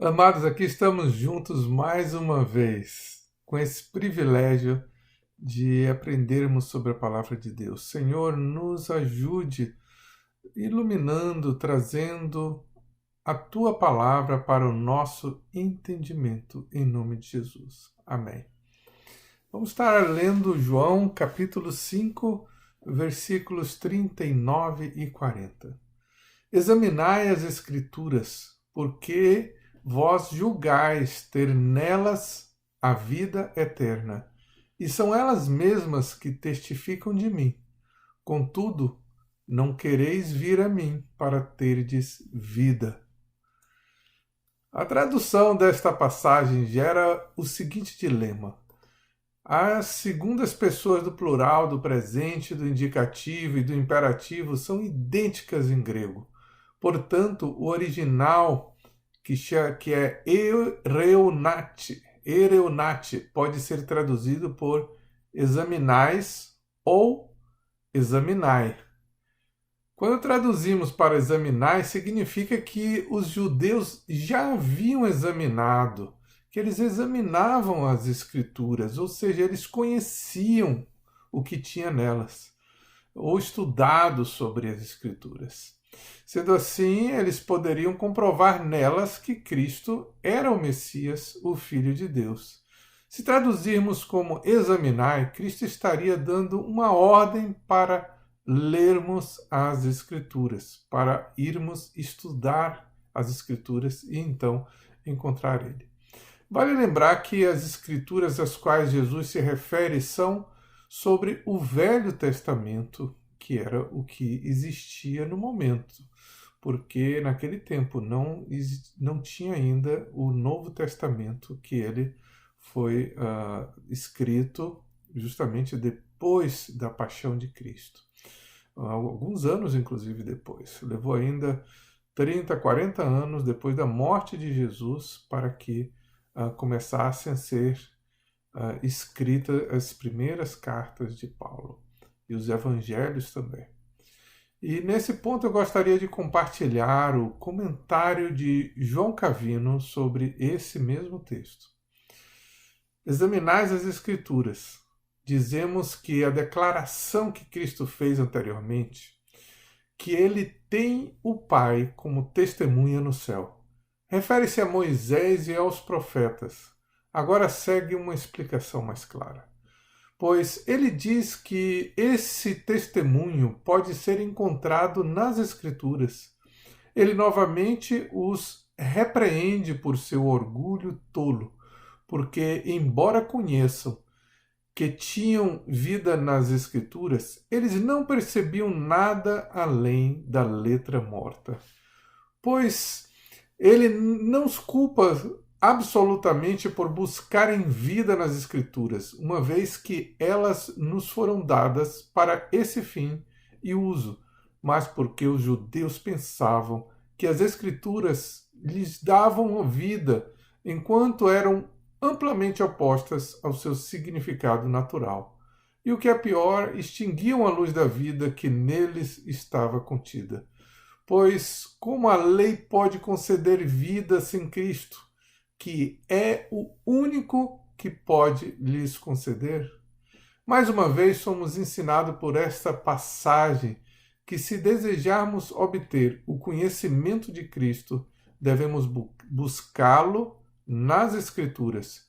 Amados, aqui estamos juntos mais uma vez, com esse privilégio de aprendermos sobre a palavra de Deus. Senhor, nos ajude iluminando, trazendo a tua palavra para o nosso entendimento, em nome de Jesus. Amém. Vamos estar lendo João capítulo 5, versículos 39 e 40. Examinai as Escrituras, porque vós julgais ter nelas a vida eterna, e são elas mesmas que testificam de mim. Contudo, não quereis vir a mim para terdes vida. A tradução desta passagem gera o seguinte dilema. As segundas pessoas do plural, do presente, do indicativo e do imperativo são idênticas em grego. Portanto, o original, que é ereunate, pode ser traduzido por examinais ou examinai. Quando traduzimos para examinar, significa que os judeus já haviam examinado, que eles examinavam as escrituras, ou seja, eles conheciam o que tinha nelas, ou estudado sobre as escrituras. Sendo assim, eles poderiam comprovar nelas que Cristo era o Messias, o Filho de Deus. Se traduzirmos como examinar, Cristo estaria dando uma ordem para lermos as Escrituras, para irmos estudar as Escrituras e então encontrar Ele. Vale lembrar que as Escrituras às quais Jesus se refere são sobre o Velho Testamento, que era o que existia no momento, porque naquele tempo não tinha ainda o Novo Testamento, que ele foi escrito justamente depois da paixão de Cristo. Alguns anos, inclusive, depois. Levou ainda 30, 40 anos depois da morte de Jesus para que começassem a ser escritas as primeiras cartas de Paulo e os evangelhos também. E nesse ponto eu gostaria de compartilhar o comentário de João Calvino sobre esse mesmo texto. Examinais as Escrituras. Dizemos que a declaração que Cristo fez anteriormente, que ele tem o Pai como testemunha no céu, refere-se a Moisés e aos profetas. Agora segue uma explicação mais clara. Pois ele diz que esse testemunho pode ser encontrado nas Escrituras. Ele novamente os repreende por seu orgulho tolo, porque, embora conheçam que tinham vida nas Escrituras, eles não percebiam nada além da letra morta. Pois ele não os culpa absolutamente por buscarem vida nas Escrituras, uma vez que elas nos foram dadas para esse fim e uso, mas porque os judeus pensavam que as Escrituras lhes davam vida, enquanto eram amplamente opostas ao seu significado natural. E o que é pior, extinguiam a luz da vida que neles estava contida. Pois como a lei pode conceder vida sem Cristo, que é o único que pode lhes conceder? Mais uma vez somos ensinados por esta passagem que, se desejarmos obter o conhecimento de Cristo, devemos buscá-lo nas Escrituras,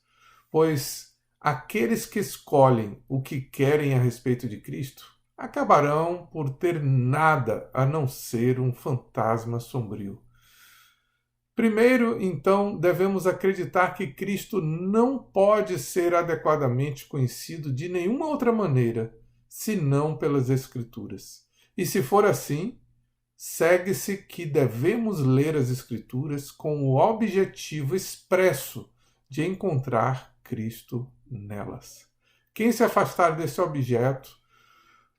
pois aqueles que escolhem o que querem a respeito de Cristo acabarão por ter nada a não ser um fantasma sombrio. Primeiro, então, devemos acreditar que Cristo não pode ser adequadamente conhecido de nenhuma outra maneira, senão pelas Escrituras. E se for assim, segue-se que devemos ler as Escrituras com o objetivo expresso de encontrar Cristo nelas. Quem se afastar desse objeto,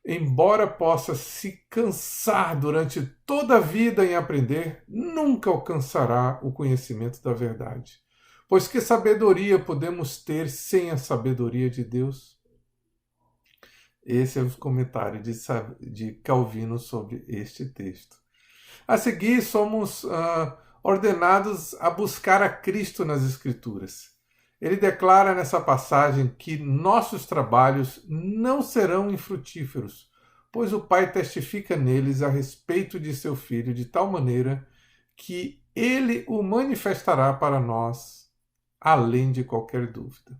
embora possa se cansar durante toda a vida em aprender, nunca alcançará o conhecimento da verdade. Pois que sabedoria podemos ter sem a sabedoria de Deus? Esse é o comentário de Calvino sobre este texto. A seguir, somos ordenados a buscar a Cristo nas Escrituras. Ele declara nessa passagem que nossos trabalhos não serão infrutíferos, pois o Pai testifica neles a respeito de seu Filho de tal maneira que ele o manifestará para nós, além de qualquer dúvida.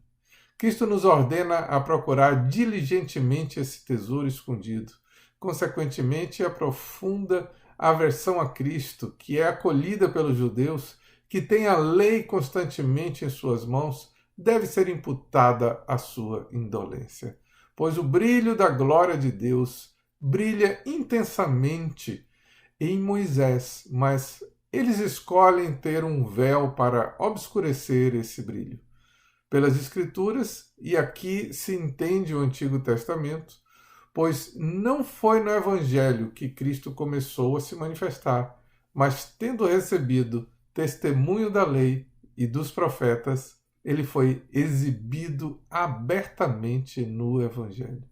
Cristo nos ordena a procurar diligentemente esse tesouro escondido. Consequentemente, aprofunda a aversão a Cristo, que é acolhida pelos judeus, que tem a lei constantemente em suas mãos, deve ser imputada à sua indolência. Pois o brilho da glória de Deus brilha intensamente em Moisés, mas eles escolhem ter um véu para obscurecer esse brilho. Pelas Escrituras, e aqui se entende o Antigo Testamento, pois não foi no Evangelho que Cristo começou a se manifestar, mas tendo recebido testemunho da lei e dos profetas, ele foi exibido abertamente no Evangelho.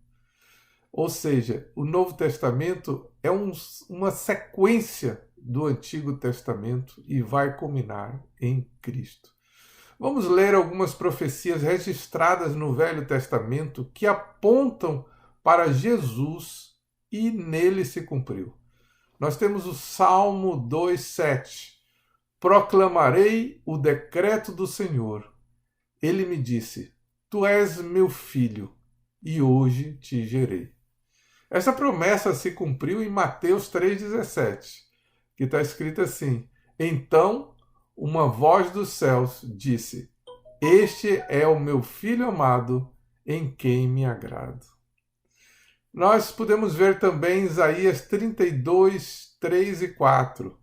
Ou seja, o Novo Testamento é uma sequência do Antigo Testamento e vai culminar em Cristo. Vamos ler algumas profecias registradas no Velho Testamento que apontam para Jesus e nele se cumpriu. Nós temos o Salmo 2:7. Proclamarei o decreto do Senhor. Ele me disse: Tu és meu filho, e hoje te gerei. Essa promessa se cumpriu em Mateus 3,17, que está escrito assim: Então uma voz dos céus disse: Este é o meu filho amado, em quem me agrado. Nós podemos ver também Isaías 32, 3 e 4.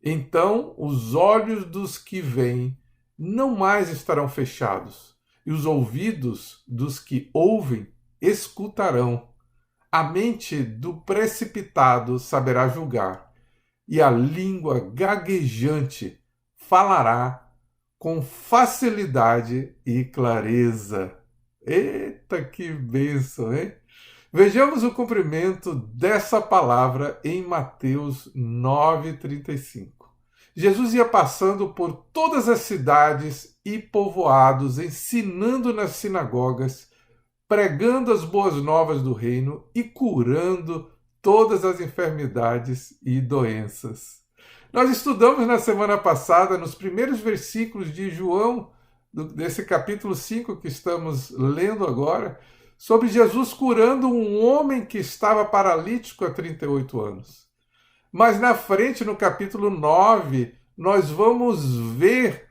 Então os olhos dos que veem não mais estarão fechados, e os ouvidos dos que ouvem escutarão. A mente do precipitado saberá julgar, e a língua gaguejante falará com facilidade e clareza. Eita, que bênção, hein? Vejamos o cumprimento dessa palavra em Mateus 9,35. Jesus ia passando por todas as cidades e povoados, ensinando nas sinagogas, pregando as boas novas do reino e curando todas as enfermidades e doenças. Nós estudamos na semana passada, nos primeiros versículos de João, desse capítulo 5 que estamos lendo agora, sobre Jesus curando um homem que estava paralítico há 38 anos. Mas na frente, no capítulo 9, nós vamos ver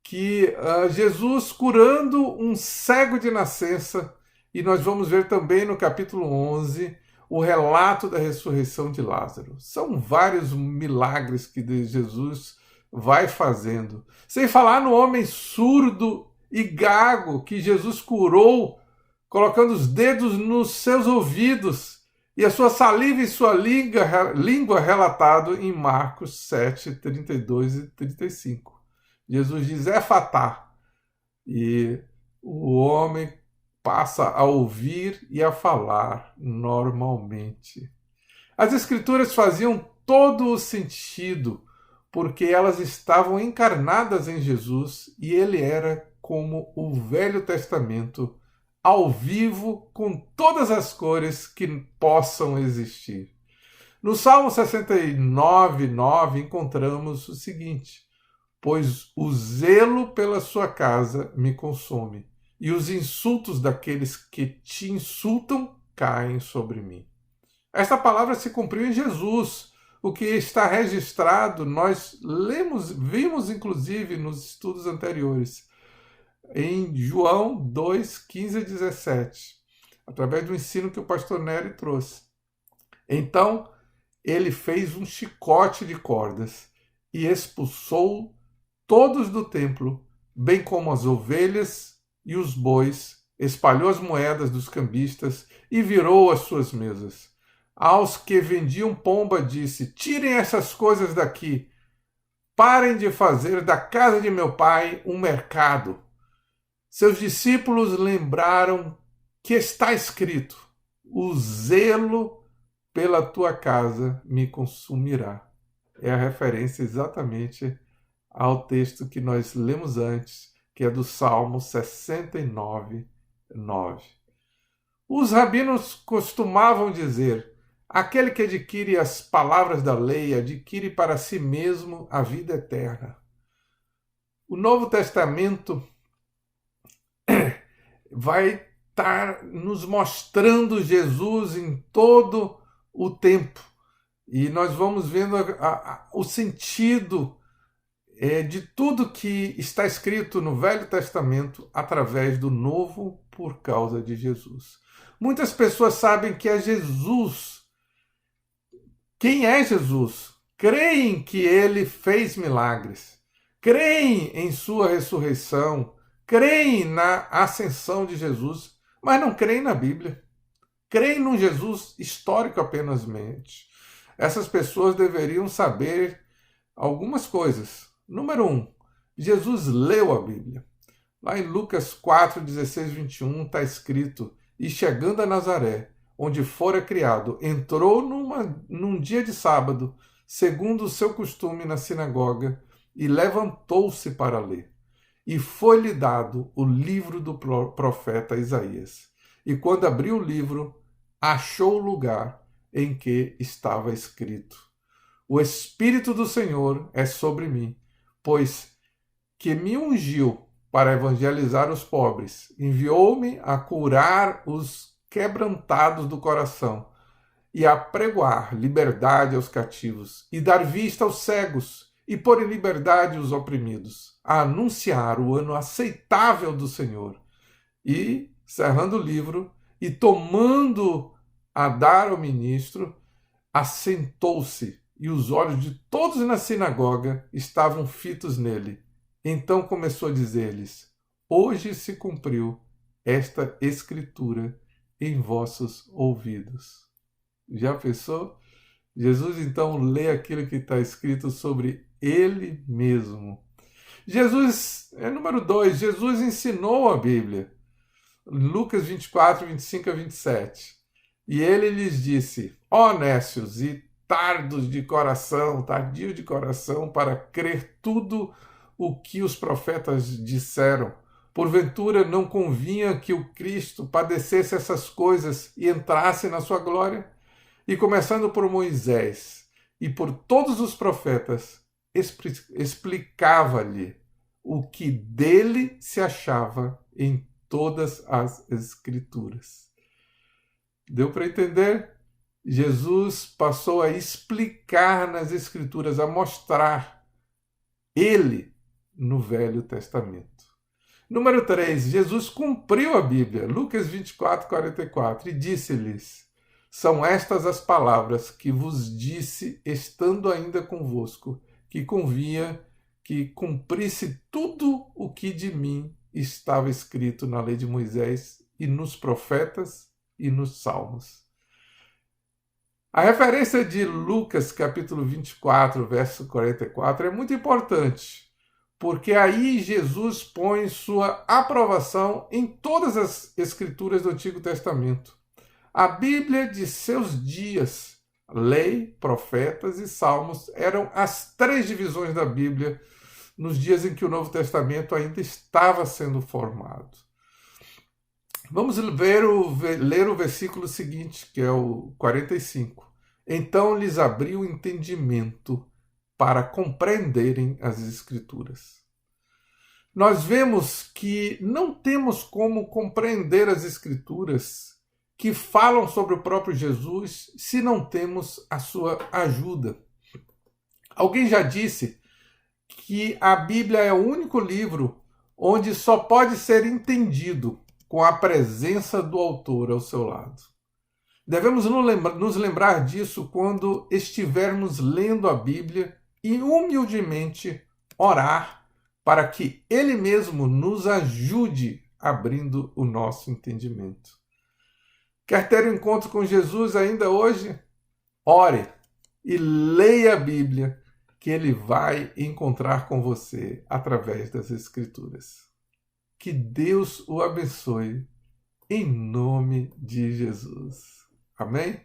que Jesus curando um cego de nascença, e nós vamos ver também no capítulo 11 o relato da ressurreição de Lázaro. São vários milagres que Jesus vai fazendo. Sem falar no homem surdo e gago que Jesus curou, colocando os dedos nos seus ouvidos, e a sua saliva e sua língua relatado em Marcos 7, 32 e 35. Jesus diz: Efatá, e o homem passa a ouvir e a falar normalmente. As Escrituras faziam todo o sentido, porque elas estavam encarnadas em Jesus e ele era como o Velho Testamento, ao vivo, com todas as cores que possam existir. No Salmo 69, 9, encontramos o seguinte: Pois o zelo pela sua casa me consome, e os insultos daqueles que te insultam caem sobre mim. Esta palavra se cumpriu em Jesus. O que está registrado, nós vimos inclusive nos estudos anteriores, em João 2, 15 e 17, através do ensino que o pastor Nery trouxe. Então, ele fez um chicote de cordas e expulsou todos do templo, bem como as ovelhas e os bois, espalhou as moedas dos cambistas e virou as suas mesas. Aos que vendiam pomba disse: Tirem essas coisas daqui, parem de fazer da casa de meu pai um mercado. Seus discípulos lembraram que está escrito: O zelo pela tua casa me consumirá. É a referência exatamente ao texto que nós lemos antes, que é do Salmo 69, 9. Os rabinos costumavam dizer: aquele que adquire as palavras da lei adquire para si mesmo a vida eterna. O Novo Testamento vai estar nos mostrando Jesus em todo o tempo. E nós vamos vendo o sentido de tudo que está escrito no Velho Testamento através do Novo por causa de Jesus. Muitas pessoas sabem que é Jesus. Quem é Jesus? Creem que ele fez milagres, creem em sua ressurreição, creem na ascensão de Jesus, mas não creem na Bíblia. Creem num Jesus histórico apenas. Essas pessoas deveriam saber algumas coisas. Número 1, Jesus leu a Bíblia. Lá em Lucas 4, 16, 21 está escrito: e chegando a Nazaré, onde fora criado, entrou num dia de sábado, segundo o seu costume na sinagoga, e levantou-se para ler. E foi-lhe dado o livro do profeta Isaías. E quando abriu o livro, achou o lugar em que estava escrito: o Espírito do Senhor é sobre mim, pois que me ungiu para evangelizar os pobres, enviou-me a curar os quebrantados do coração, e a pregoar liberdade aos cativos, e dar vista aos cegos, e pôr em liberdade os oprimidos, a anunciar o ano aceitável do Senhor. E, cerrando o livro, e tomando a dar ao ministro, assentou-se, e os olhos de todos na sinagoga estavam fitos nele. Então começou a dizer-lhes: hoje se cumpriu esta escritura em vossos ouvidos. Já pensou? Jesus então lê aquilo que está escrito sobre ele mesmo. Jesus, número 2, Jesus ensinou a Bíblia. Lucas 24, 25 a 27. E ele lhes disse: ó nécios e tardios de coração, para crer tudo o que os profetas disseram. Porventura não convinha que o Cristo padecesse essas coisas e entrasse na sua glória? E começando por Moisés e por todos os profetas, explicava-lhe o que dele se achava em todas as Escrituras. Deu para entender? Jesus passou a explicar nas Escrituras, a mostrar ele no Velho Testamento. Número 3, Jesus cumpriu a Bíblia, Lucas 24, 44, e disse-lhes: são estas as palavras que vos disse, estando ainda convosco, que convinha que cumprisse tudo o que de mim estava escrito na lei de Moisés e nos profetas e nos salmos. A referência de Lucas, capítulo 24, verso 44, é muito importante, porque aí Jesus põe sua aprovação em todas as escrituras do Antigo Testamento. A Bíblia de seus dias, lei, profetas e salmos, eram as 3 divisões da Bíblia nos dias em que o Novo Testamento ainda estava sendo formado. Vamos ler o versículo seguinte, que é o 45. Então lhes abriu o entendimento para compreenderem as Escrituras. Nós vemos que não temos como compreender as Escrituras que falam sobre o próprio Jesus se não temos a sua ajuda. Alguém já disse que a Bíblia é o único livro onde só pode ser entendido com a presença do autor ao seu lado. Devemos nos lembrar disso quando estivermos lendo a Bíblia e humildemente orar para que Ele mesmo nos ajude abrindo o nosso entendimento. Quer ter um encontro com Jesus ainda hoje? Ore e leia a Bíblia, que Ele vai encontrar com você através das Escrituras. Que Deus o abençoe, em nome de Jesus. Amém?